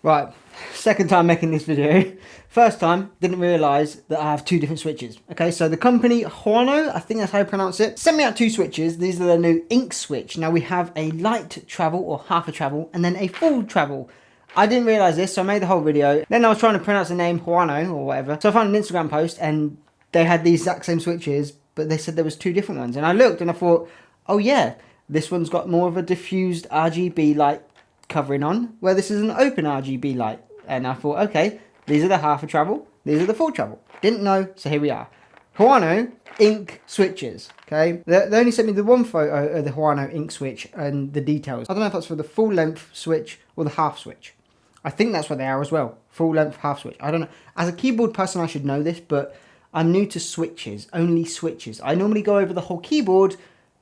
Right, second time making this video. First time, didn't realise that I have two different switches. Okay, so the company Huano, I think that's how you pronounce it, sent me out two switches. These are the new ink switch. Now we have a light travel or half a travel and then a full travel. I didn't realise this, so I made the whole video. Then I was trying to pronounce the name Huano or whatever. So I found an Instagram post and they had the exact same switches, but they said there was two different ones. And I looked and I thought, oh yeah, this one's got more of a diffused RGB light covering on, where this is an open RGB light. And I thought, okay, these are the half a travel, these are the full travel. Didn't know, so here we are. Huano Ink Switches, okay? They only sent me the one photo of the Huano Ink Switch and the details. I don't know if that's for the full length switch or the half switch. I think that's what they are as well. Full length, half switch. I don't know. As a keyboard person, I should know this, but I'm new to switches, only switches. I normally go over the whole keyboard,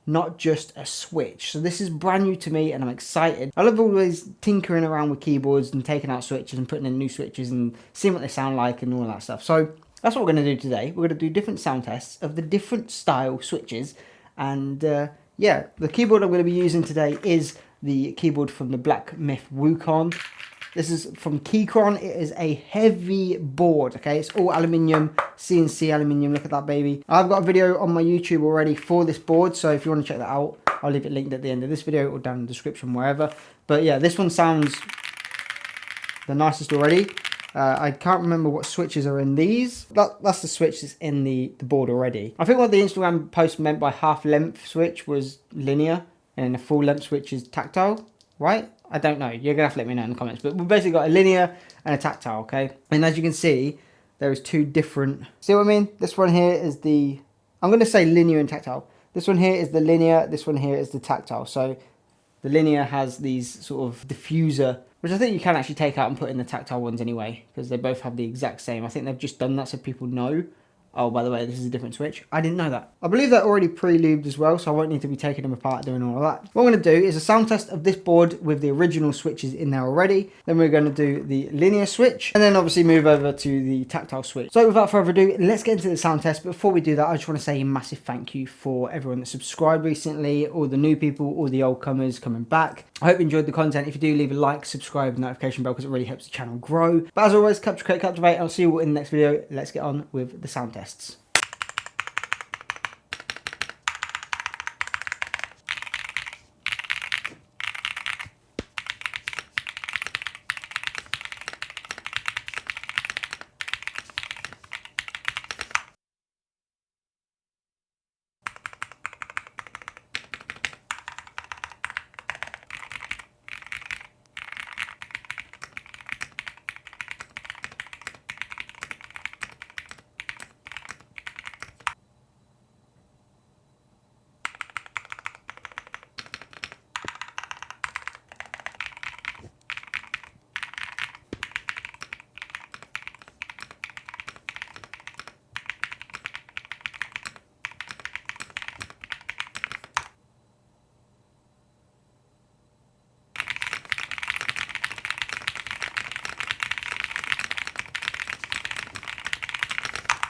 not just a switch. So this is brand new to me and I'm excited. I love always tinkering around with keyboards and taking out switches and putting in new switches and seeing what they sound like and all that stuff. So that's what we're going to do today. We're going to do different sound tests of the different style switches. And yeah, the keyboard I'm going to be using today is the keyboard from the Black Myth Wukong. This is from Keychron. It is a heavy board, okay? It's all aluminium, CNC aluminium. Look at that, baby. I've got a video on my YouTube already for this board, so if you want to check that out, I'll leave it linked at the end of this video or down in the description, wherever. But yeah, this one sounds the nicest already. I can't remember what switches are in these. That's the switch that's in the board already. I think what the Instagram post meant by half length switch was linear, and a full length switch is tactile, right? I don't know. You're going to have to let me know in the comments. But we've basically got a linear and a tactile, okay? And as you can see, there is two different... See what I mean? This one here is the... I'm going to say linear and tactile. This one here is the linear. This one here is the tactile. So the linear has these sort of diffuser, which I think you can actually take out and put in the tactile ones anyway, because they both have the exact same. I think they've just done that so people know. Oh, by the way, this is a different switch. I didn't know that. I believe they're already pre-lubed as well, so I won't need to be taking them apart doing all of that. What I'm going to do is a sound test of this board with the original switches in there already. Then we're going to do the linear switch, and then obviously move over to the tactile switch. So without further ado, let's get into the sound test. But before we do that, I just want to say a massive thank you for everyone that subscribed recently, all the new people, all the old comers coming back. I hope you enjoyed the content. If you do, leave a like, subscribe, notification bell, because it really helps the channel grow. But as always, captivate, and I'll see you all in the next video. Let's get on with the sound tests.